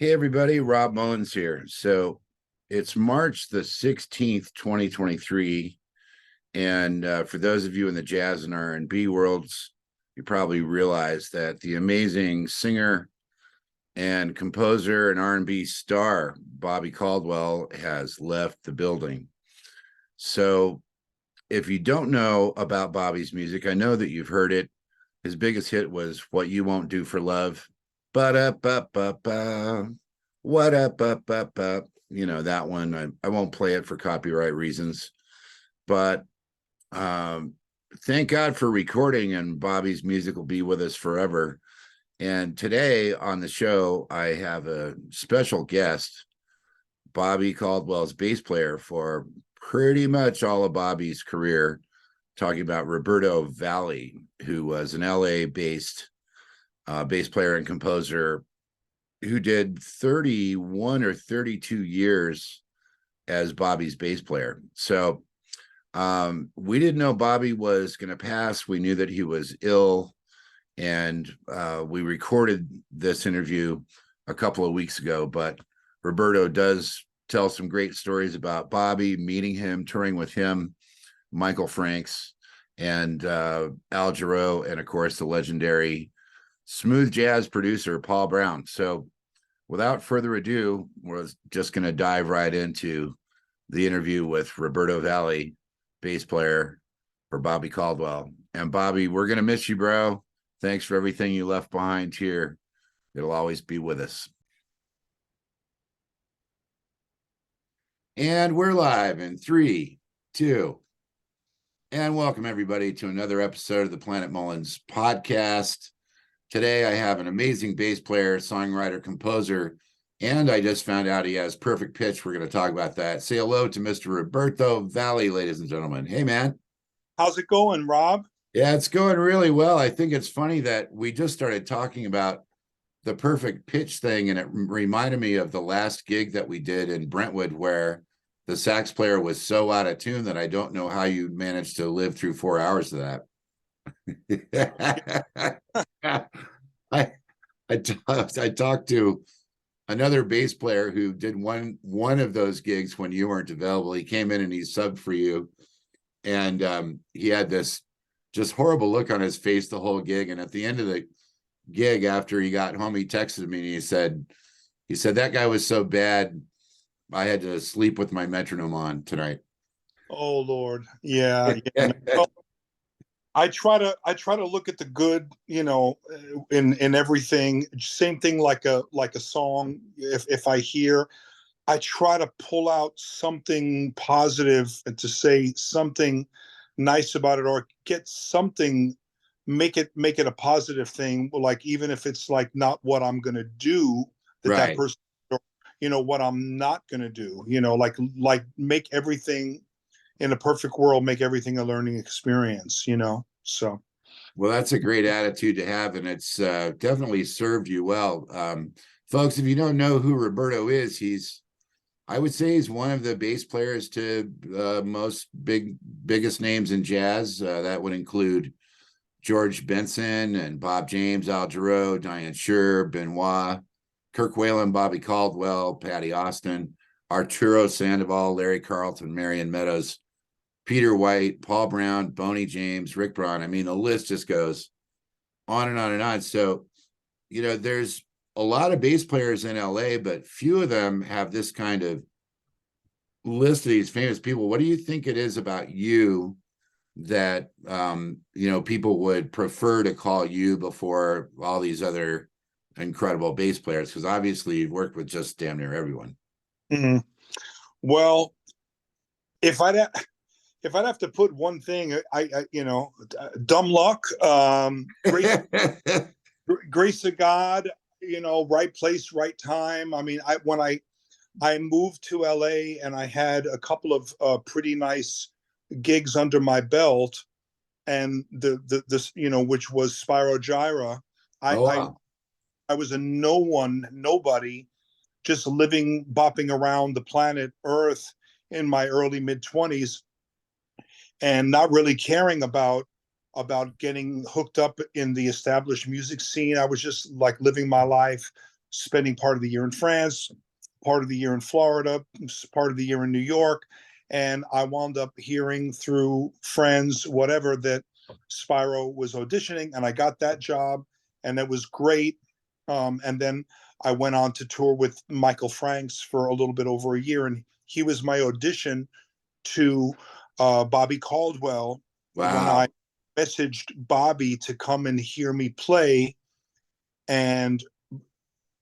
Hey everybody, Rob Mullins here. So it's March the 16th, 2023. And for those of you in the jazz and R&B worlds, you probably realize that the amazing singer and composer and R&B star, Bobby Caldwell, has left the building. So if you don't know about Bobby's music, I know that you've heard it. His biggest hit was What You Won't Do for Love. Ba-da-ba-ba-ba. What up? You know, that one. I won't play it for copyright reasons. But thank God for recording, and Bobby's music will be with us forever. And today on the show, I have a special guest, Bobby Caldwell's bass player for pretty much all of Bobby's career, talking about Roberto Valley, who was an LA-based bass player and composer who did 31 or 32 years as Bobby's bass player. So we didn't know Bobby was going to pass. We knew that he was ill, and we recorded this interview a couple of weeks ago, but Roberto does tell some great stories about Bobby, meeting him, touring with him, Michael Franks, and Al Jarreau, and of course the legendary smooth jazz producer Paul Brown. So without further ado, we're just going to dive right into the interview with Roberto Valley, bass player for Bobby Caldwell. And Bobby, we're going to miss you, bro. Thanks for everything you left behind here. It'll always be with us. And we're live in 3, 2, and welcome everybody to another episode of the Planet Mullins podcast. Today, I have an amazing bass player, songwriter, composer, and I just found out he has perfect pitch. We're going to talk about that. Say hello to Mr. Roberto Valley, ladies and gentlemen. Hey, man. How's it going, Rob? Yeah, it's going really well. I think it's funny that we just started talking about the perfect pitch thing, and it reminded me of the last gig that we did in Brentwood where the sax player was so out of tune that I don't know how you managed to live through 4 hours of that. I talked to another bass player who did one of those gigs when you weren't available. He came in and he subbed for you, and he had this just horrible look on his face the whole gig. And at the end of the gig, after he got home, he texted me and he said that guy was so bad I had to sleep with my metronome on tonight. Oh Lord, yeah. Well, I try to look at the good, in everything. Same thing like a song. If I hear, I try to pull out something positive and to say something nice about it, or get something, make it a positive thing. Like even if it's like not what I'm gonna do, that person, what I'm not gonna do. Like make everything in a perfect world, make everything a learning experience. So. Well, that's a great attitude to have, and it's definitely served you well. Folks, if you don't know who Roberto is, I would say he's one of the bass players to most biggest names in jazz. That would include George Benson and Bob James, Al Jarreau, Diane Shure, Benoit, Kirk Whalen, Bobby Caldwell, Patty Austin, Arturo Sandoval, Larry Carlton, Marion Meadows, Peter White, Paul Brown, Boney James, Rick Braun. I mean, the list just goes on and on and on. So, there's a lot of bass players in LA, but few of them have this kind of list of these famous people. What do you think it is about you that, people would prefer to call you before all these other incredible bass players? Because obviously you've worked with just damn near everyone. Mm-hmm. Well, if I'd have to put one thing, I dumb luck, grace of God, right place, right time. I mean, when I moved to LA and I had a couple of pretty nice gigs under my belt, and this which was Spyro Gyra. I was a nobody, just living, bopping around the planet Earth in my early mid-20s, and not really caring about getting hooked up in the established music scene. I was just like living my life, spending part of the year in France, part of the year in Florida, part of the year in New York. And I wound up hearing through friends, whatever, that Spyro was auditioning, and I got that job, and it was great. And then I went on to tour with Michael Franks for a little bit over a year, and he was my audition to Bobby Caldwell when I Wow. messaged Bobby to come and hear me play. And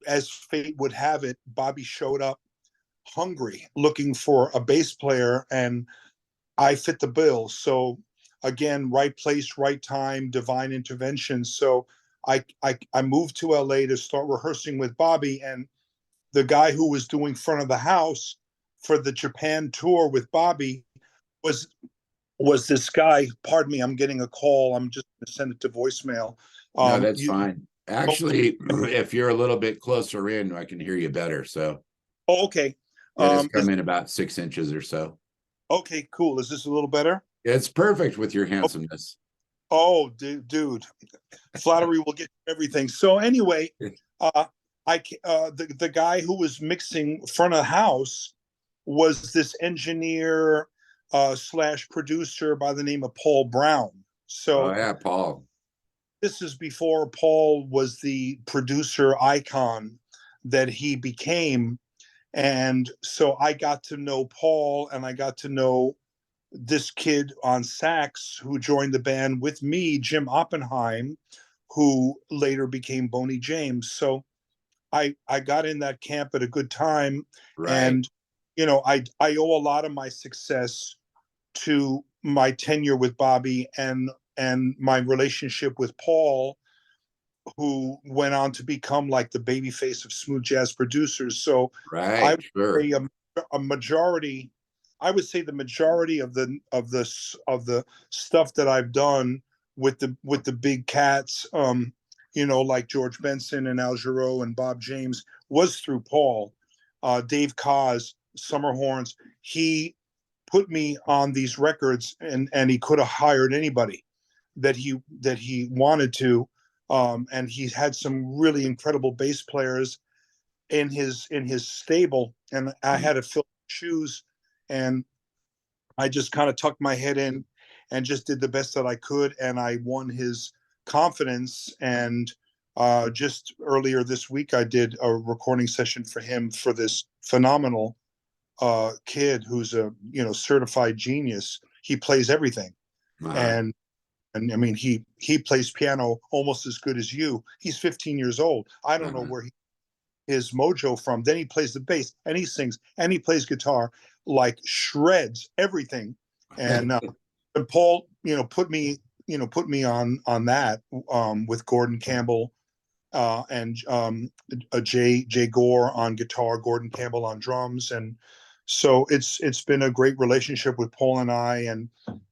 as fate would have it, Bobby showed up hungry, looking for a bass player, and I fit the bill. So again, right place, right time, divine intervention. So I moved to LA to start rehearsing with Bobby, and the guy who was doing front of the house for the Japan tour with Bobby was this guy. Pardon me, I'm getting a call. I'm just going to send it to voicemail. No, that's You fine. oh, Actually, if you're a little bit closer in, I can hear you better. So oh, okay. it has Is come in about 6 inches or so. okay, cool. Is this a little better? It's perfect with your handsomeness. Oh, dude, flattery will get you everything. So anyway, uh, the guy who was mixing front of the house was this engineer slash producer by the name of Paul Brown. Oh So yeah, Paul. this is before Paul was the producer icon that he became. And so I got to know Paul, and I got to know this kid on sax who joined the band with me, Jim Oppenheim, who later became Boney James. So I got in that camp at a good time, Right. and I owe a lot of my success to my tenure with Bobby and my relationship with Paul, who went on to become like the baby face of smooth jazz producers. So I Right. would Sure. say a majority, I would say the majority of the stuff that I've done with the big cats, like George Benson and Al Jarreau and Bob James, was through Paul. Dave Koz, Summer Horns, he put me on these records, and he could have hired anybody that he wanted to. And he had some really incredible bass players in his stable, and I had to fill shoes, and I just kind of tucked my head in and just did the best that I could, and I won his confidence. And just earlier this week, I did a recording session for him for this phenomenal kid who's a certified genius. He plays everything, Uh-huh. and I mean he plays piano almost as good as you. He's 15 years old. I don't know Uh-huh. where his mojo from. Then he plays the bass, and he sings, and he plays guitar like shreds everything. And Paul, put me on that with Gordon Campbell and Jay Gore on guitar, Gordon Campbell on drums, and so it's been a great relationship with Paul and I. And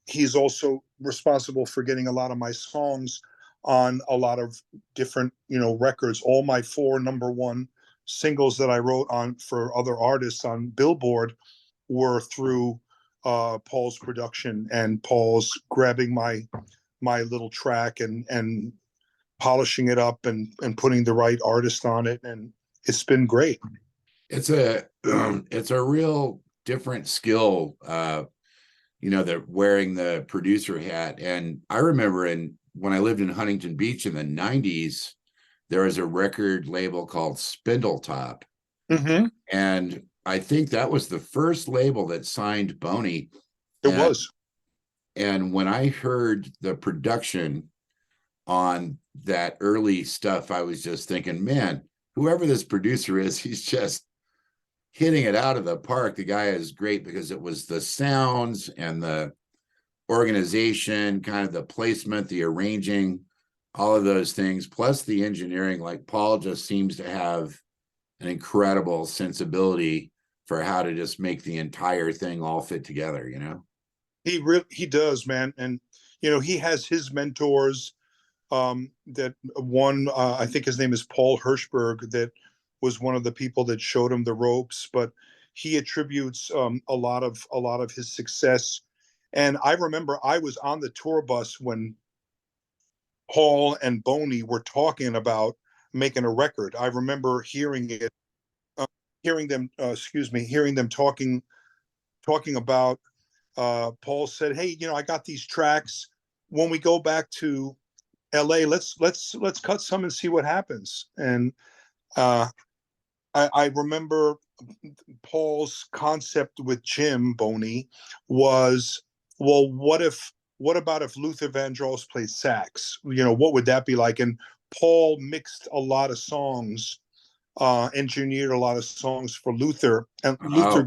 he's also responsible for getting a lot of my songs on a lot of different records. All my 4 number one singles that I wrote on for other artists on Billboard were through Paul's production, and Paul's grabbing my little track and polishing it up and putting the right artist on it, and it's been great. It's a real different skill, the wearing the producer hat. And I remember when I lived in Huntington Beach in the 90s, there was a record label called Spindletop. Mm-hmm. And I think that was the first label that signed Boney. It And was. and when I heard the production on that early stuff, I was just thinking, man, whoever this producer is, he's just hitting it out of the park. The guy is great because it was the sounds and the organization, kind of the placement, the arranging, all of those things, plus the engineering. Like Paul just seems to have an incredible sensibility for how to just make the entire thing all fit together. He does, man. And he has his mentors. That one, I think his name is Paul Hirschberg, that was one of the people that showed him the ropes. But he attributes a lot of his success. And I remember I was on the tour bus when Paul and Boney were talking about making a record. I remember hearing it, hearing them talking about. Paul said, "Hey, I got these tracks. When we go back to L.A., let's cut some and see what happens." And uh, I remember Paul's concept with Jim Boney was, well, what about if Luther Vandross played sax? What would that be like? And Paul mixed a lot of songs, engineered a lot of songs for Luther, and Oh,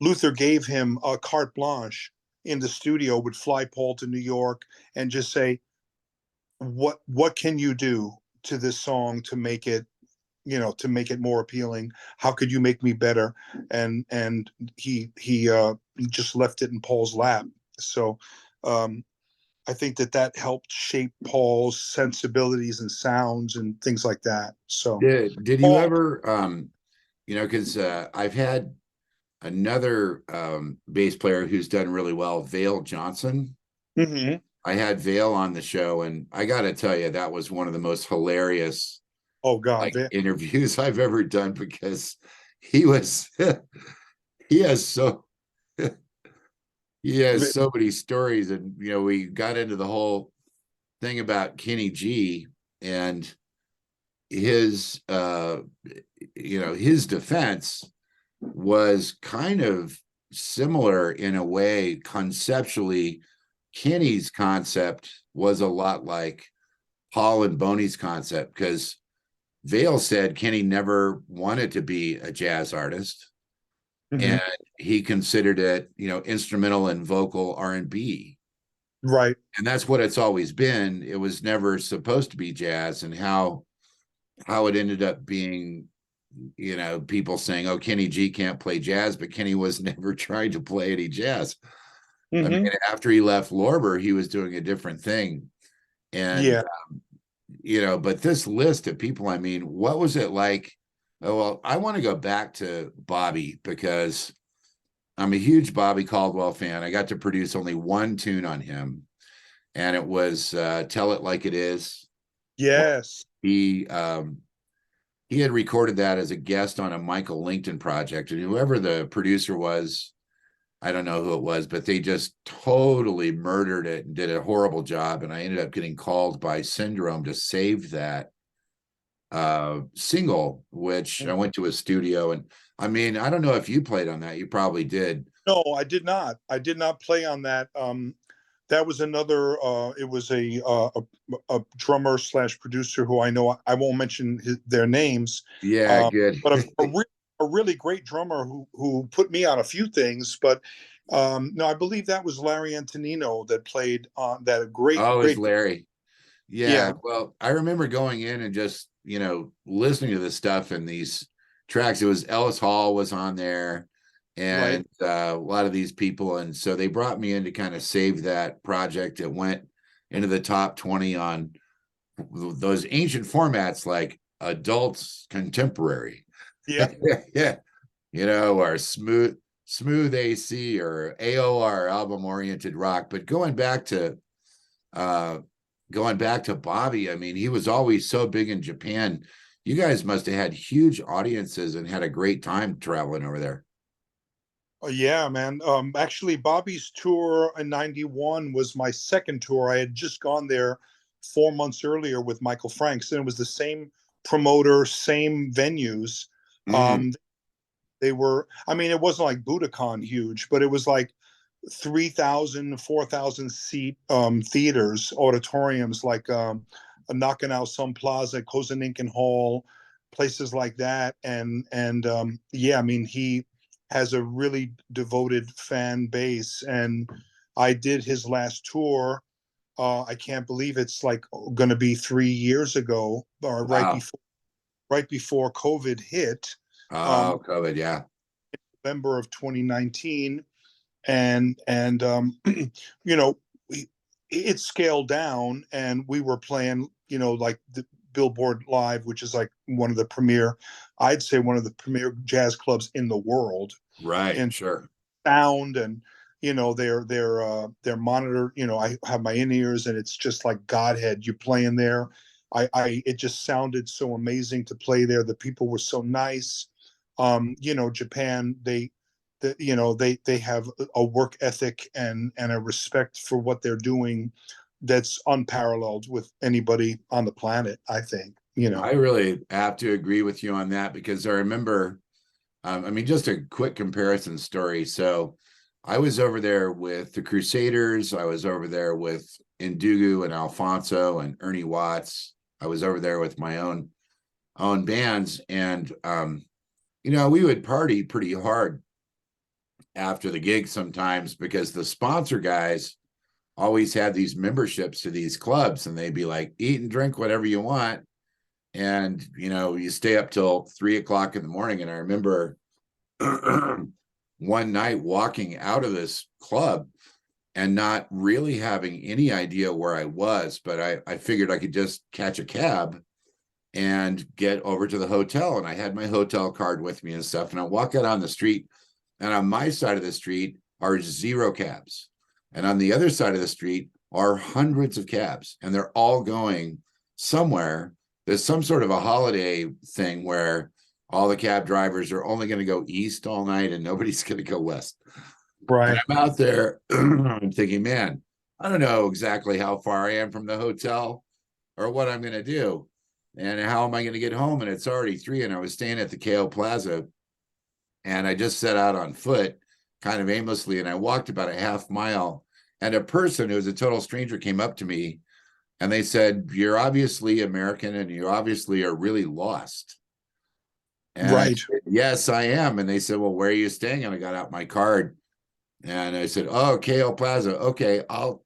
Luther gave him a carte blanche in the studio, would fly Paul to New York and just say, what can you do to this song to make it, to make it more appealing? How could you make me better? And he just left it in Paul's lap. So I think that helped shape Paul's sensibilities and sounds and things like that. So did you Paul. ever because I've had another bass player who's done really well, Vale Johnson. Mhm. I had Vale on the show, and I got to tell you, that was one of the most hilarious Oh God. like interviews I've ever done, because he was he has so he has so many stories. And we got into the whole thing about Kenny G and his his defense was kind of similar in a way conceptually. Kenny's concept was a lot like Paul and Boney's concept, because Vale said Kenny never wanted to be a jazz artist, and Mhm. he considered it, instrumental and vocal R&B. Right. And that's what it's always been. It was never supposed to be jazz. And how it ended up being, people saying, "Oh, Kenny G can't play jazz," but Kenny was never trying to play any jazz. I mean, Mhm. after he left Lorber, he was doing a different thing. And Yeah. but this list of people, I mean, what was it like? Oh, well, I want to go back to Bobby, because I'm a huge Bobby Caldwell fan. I got to produce only one tune on him, and it was "Tell It Like It Is." Yes. He had recorded that as a guest on a Michael Langton project, and whoever the producer was, I don't know who it was, but they just totally murdered it and did a horrible job. And I ended up getting called by Syndrome to save that single, which I went to a studio. And I mean, I don't know if you played on that. You probably did. No, I did not. I did not play on that. That was another. It was a drummer slash producer who I know. I won't mention their names, Yeah, um, good. but a really great drummer who put me on a few things. But no, I believe that was Larry Antonino that played on that. A great, Oh, it's great. Larry. Yeah. Yeah. Well, I remember going in and just, listening to this stuff and these tracks. It was Ellis Hall was on there, Right. and a lot of these people. And so they brought me in to kind of save that project. It went into the top 20 on those ancient formats like adults contemporary. Yeah. Yeah. Or smooth AC or AOR, album oriented rock. But uh going back to Bobby, I mean, he was always so big in Japan. You guys must have had huge audiences and had a great time traveling over there. Yeah, man. Actually, Bobby's tour in '91 was my second tour. I had just gone there 4 months earlier with Michael Franks, and it was the same promoter, same venues. Mm, Um, they were, I mean, it wasn't like Budokan huge, but it was like 3,000, 4,000 seat theaters, auditoriums, like Knocking Out Sun Plaza, Kozaninkin Hall, places like that. And yeah, I mean, he has a really devoted fan base. And I did his last tour. I can't believe it's like going to be 3 years ago, or wow. right before COVID hit, um, Oh, COVID, yeah. November of 2019. And you know it scaled down, and we were playing, like the Billboard Live, which is like I'd say one of the premier jazz clubs in the world, Right, and sure. sound, and their monitor, I have my in-ears, and it's just like Godhead. You playing there, it just sounded so amazing to play there. The people were so nice. You know, Japan, you know, they have a work ethic and a respect for what they're doing that's unparalleled with anybody on the planet, I think, you know. I really have to agree with you on that, because I remember, I mean, just a quick comparison story. So I was over there with the Crusaders. I was over there with Indugu and Alfonso and Ernie Watts. I was over there with my own bands. And, you know, we would party pretty hard after the gig sometimes, because the sponsor guys always had these memberships to these clubs, and they'd be like, eat and drink whatever you want. And, you know, you stay up till 3 o'clock in the morning. And I remember one night walking out of this club and not really having any idea where I was, but I figured I could just catch a cab and get over to the hotel. And I had my hotel card with me and stuff. And I walk out on the street, and on my side of the street are 0 cabs. And on the other side of the street are hundreds of cabs, and they're all going somewhere. There's some sort of a holiday thing where all the cab drivers are only going to go east all night and nobody's going to go west. Right. And I'm out there, I'm thinking, man, I don't know exactly how far I am from the hotel or what I'm going to do. And how am I going to get home? And it's already 3, and I was staying at the KO Plaza, and I just set out on foot kind of aimlessly. And I walked about a half mile, and a person who was a total stranger came up to me, and they said, "You're obviously American, and you obviously are really lost." And I Right. said, "Yes, I am." And they said, "Well, where are you staying?" And I got out my card, and I said, "Oh, KO Plaza. Okay, I'll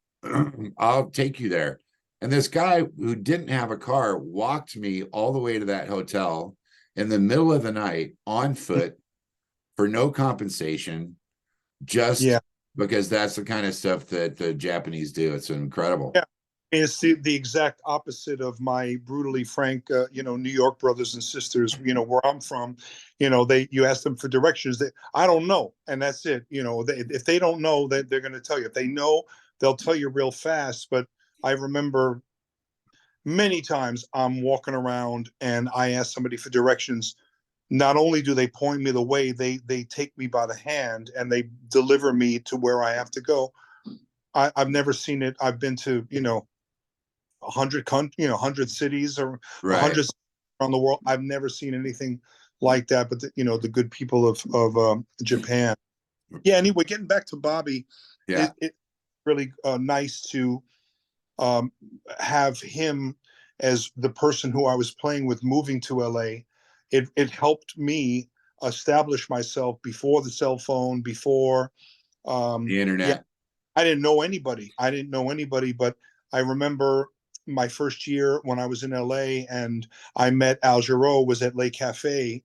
I'll take you there." And this guy who didn't have a car walked me all the way to that hotel in the middle of the night on foot for no compensation, just Yeah. because that's the kind of stuff that the Japanese do. It's incredible. Yeah. It's the exact opposite of my brutally frank, you know, New York brothers and sisters. You know, where I'm from, you know, you ask them for directions. I don't know, and that's it. You know, if they don't know, they're going to tell you. If they know, they'll tell you real fast. But I remember many times I'm walking around and I ask somebody for directions. Not only do they point me the way, they take me by the hand and they deliver me to where I have to go. I've never seen it. I've been to, you know, 100 cities or a Right. hundred around the world. I've never seen anything like that. But you know, the good people of Japan. Yeah. Anyway, getting back to Bobby, Yeah. it really nice to um, have him as the person who I was playing with moving to LA. It helped me establish myself before the cell phone, before The yeah, internet. I didn't know anybody. I didn't know anybody, but I remember my first year when I was in LA and I met Al Jarreau was at Le Cafe,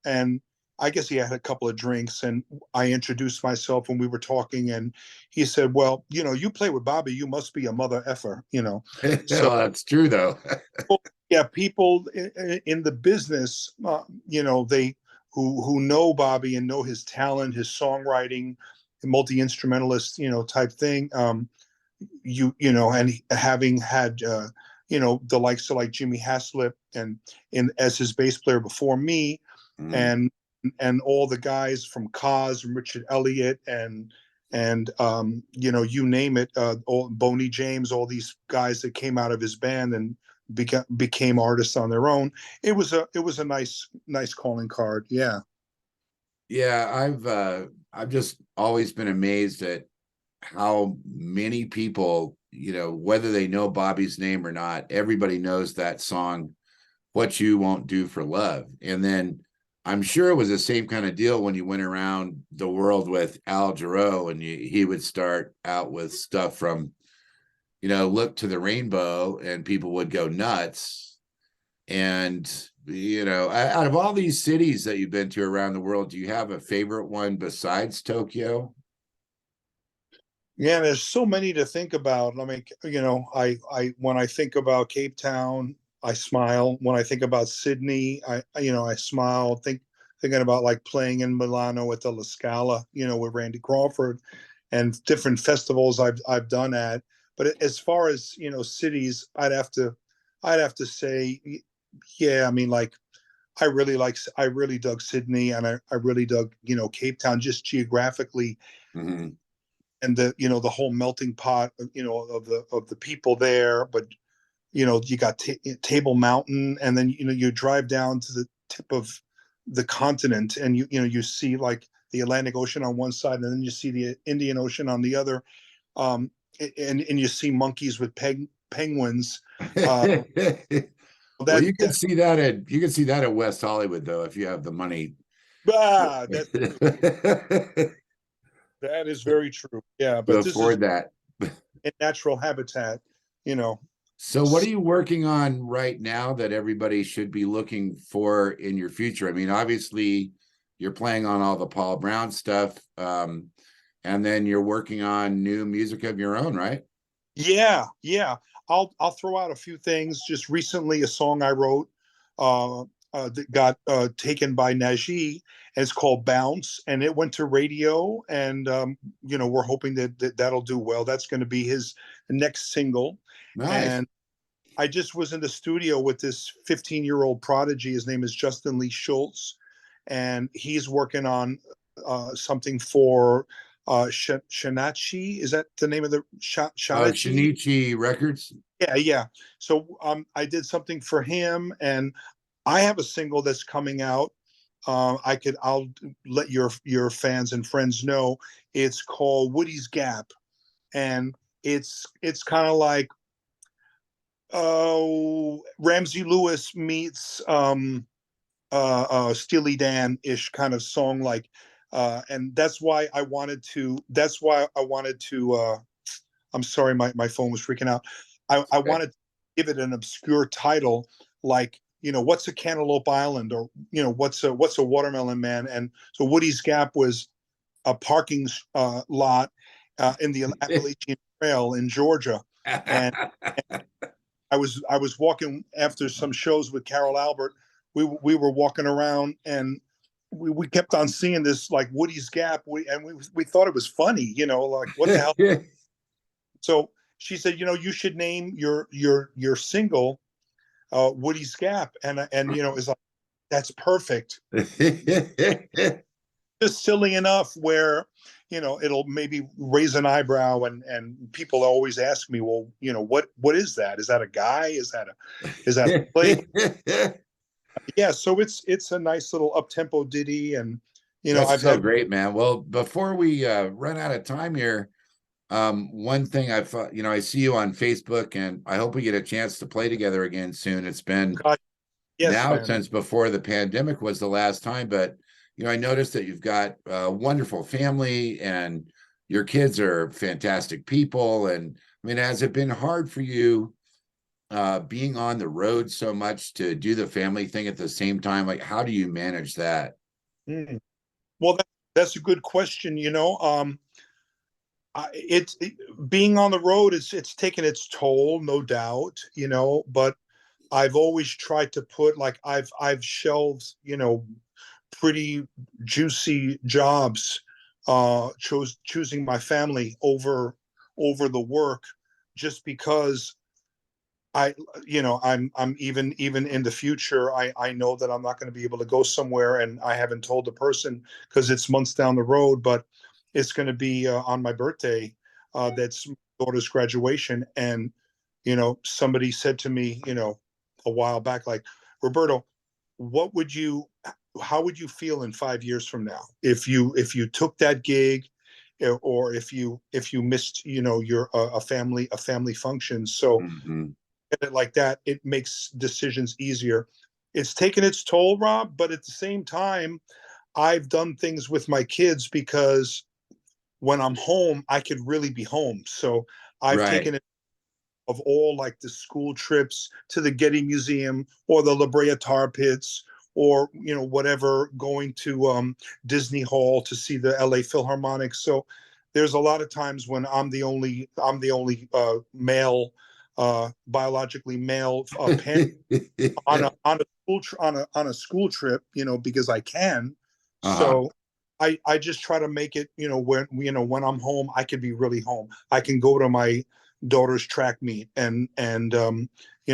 and I guess he had a couple of drinks and I introduced myself and we were talking and he said, "Well, you know, you play with Bobby, you must be a mother effer, you know." So Well, that's true, though. yeah, people in the business, you know, they who know Bobby and know his talent, his songwriting, multi instrumentalist, you know, type thing. You know, and having had you know, the likes of like Jimmy Haslip and in as his bass player before me, Mm. and all the guys from Cos and Richard Elliott and you know, you name it, all Boney James, all these guys that came out of his band and became artists on their own. It was a nice calling card. Yeah. Yeah, I've just always been amazed at how many people, you know, whether they know Bobby's name or not, everybody knows that song, "What You Won't Do for Love." And then I'm sure it was the same kind of deal when you went around the world with Al Jarreau, and he would start out with stuff from, you know, "Look to the Rainbow," and people would go nuts. And, you know, out of all these cities that you've been to around the world, do you have a favorite one besides Tokyo? Yeah, there's so many to think about. I mean, you know, I when I think about Cape Town, I smile. When I think about Sydney, you know, I smile. Thinking about like playing in Milano at the La Scala, you know, with Randy Crawford, and different festivals I've done at. But as far as, you know, cities, I'd have to say, yeah. I mean, like I really dug Sydney, and I really dug, Cape Town, just geographically, Mhm. and the whole melting pot, of the people there. But you got Table Mountain, and then you drive down to the tip of the continent, and you see like the Atlantic Ocean on one side, and then you see the Indian Ocean on the other, um, and you see monkeys with penguins. Uh, Well, that that you can see that at West Hollywood though, if you have the money. that's true. That is very true. Yeah, To but this is afford that. in natural habitat. You know, So what are you working on right now that everybody should be looking for in your future? I mean, obviously you're playing on all the Paul Brown stuff, and then you're working on new music of your own, right? yeah, yeah. I'll throw out a few things. Just recently, a song I wrote that got taken by Najee, and it's called "Bounce," and it went to radio, and we're hoping that'll do well. That's going to be his next single, Nice. and I just was in the studio with this 15-year-old prodigy. His name is Justin Lee Schultz, and he's working on something for Shanachi. Is that the name of the Oh, Shanachi? Shinichi Records. Yeah, yeah. So I did something for him, and I have a single that's coming out. I'll let your fans and friends know. It's called Woody's Gap, and it's kind of like Ramsey Lewis meets Steely Dan ish kind of song, like, and that's why I wanted to. That's why I wanted to. I'm sorry, my phone was freaking out. I Okay. wanted to give it an obscure title, like, what's a Cantaloupe Island, or what's a Watermelon Man, and so Woody's Gap was a parking lot in the Appalachian Trail in Georgia, and I was walking after some shows with Carol Albert. We were walking around, and we kept on seeing this, like, Woody's Gap. We thought it was funny, like, what the hell. So she said, you should name your single Woody's Gap, and it's like, that's perfect. Just silly enough where it'll maybe raise an eyebrow, and people always ask me, well, what is that? Is that a guy? Is that a play? Yeah, so it's a nice little up tempo ditty, and That's I've so had. great, man. Well, before we run out of time here, one thing I've, I see you on Facebook, and I hope we get a chance to play together again soon. It's been God, yes, now man. since before the pandemic was the last time, but I noticed that you've got a wonderful family, and your kids are fantastic people. And I mean, has it been hard for you being on the road so much to do the family thing at the same time? Like, how do you manage that? Mm. Well, that's a good question. It's being on the road, it's taken its toll, no doubt. But I've always tried to put, like, I've shelved, pretty juicy jobs, choosing my family over the work, just because I'm even in the future, I know that I'm not going to be able to go somewhere, and I haven't told the person because it's months down the road, but it's going to be on my birthday. That's my daughter's graduation, and somebody said to me, a while back, like, Roberto, what would you how would you feel in 5 years from now if you took that gig, or if you missed, your a family function. So Mhm. it like that, it makes decisions easier. It's taken its toll, Rob, but at the same time, I've done things with my kids because when I'm home, I could really be home. So I've Right. taken it of all, like, the school trips to the Getty Museum or the La Brea Tar Pits, or whatever, going to Disney Hall to see the LA Philharmonic. So there's a lot of times when I'm the only male, biologically male, parent on a school trip, because I can. Uh-huh. So I just try to make it, when I'm home, I can be really home. I can go to daughter's track meet, and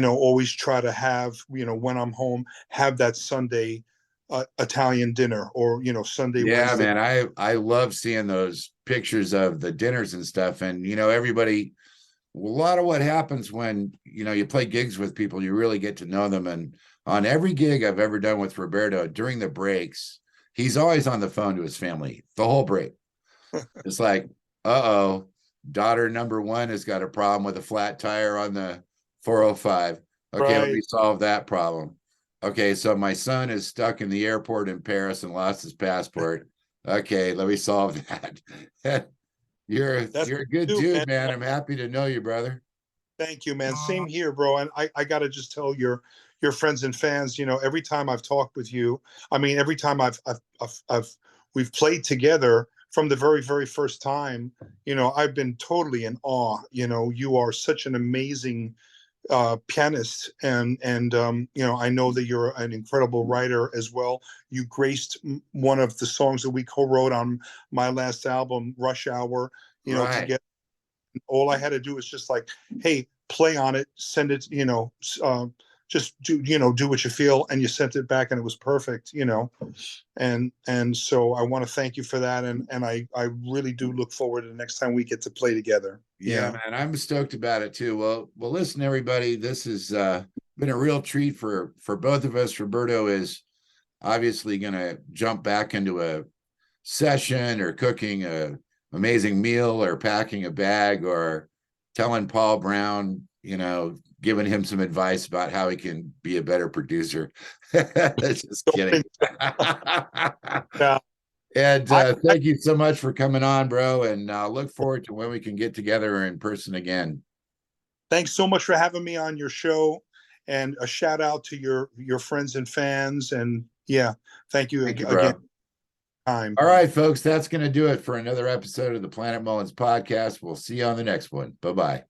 always try to have, when I'm home, have that Sunday Italian dinner, or Sunday, Yeah, Wednesday. man, I love seeing those pictures of the dinners and stuff. And everybody, a lot of what happens when you play gigs with people, you really get to know them. And on every gig I've ever done with Roberto, during the breaks, he's always on the phone to his family the whole break. It's like, uh-oh, daughter number one has got a problem with a flat tire on the 405. Okay, let me Right. solve that problem. Okay, so my son is stuck in the airport in Paris and lost his passport. Okay, let me solve that. You're That's a good too, dude, man. man. I'm happy to know you, brother. Thank you, man. Same here, bro. And I gotta just tell your friends and fans, every time I've talked with you, I mean, every time we've played together from the very, very first time, I've been totally in awe. You are such an amazing pianist, and I know that you're an incredible writer as well. You graced one of the songs that we co-wrote on my last album, Rush Hour, Right. together. All I had to do was just like, hey, play on it, send it, just do what you feel, and you sent it back, and it was perfect, and so I want to thank you for that, and I really do look forward to the next time we get to play together. Yeah, man, I'm stoked about it too. Well, listen, everybody, this has been a real treat for both of us. Roberto is obviously going to jump back into a session, or cooking a amazing meal, or packing a bag, or telling Paul Brown, giving him some advice about how he can be a better producer. Just kidding. Yeah. And I thank you so much for coming on, bro. And look forward to when we can get together in person again. Thanks so much for having me on your show, and a shout out to your friends and fans, and yeah, thank you Thank you, again. bro. Time. All right, folks, that's going to do it for another episode of the Planet Mullins podcast. We'll see you on the next one. Bye-bye.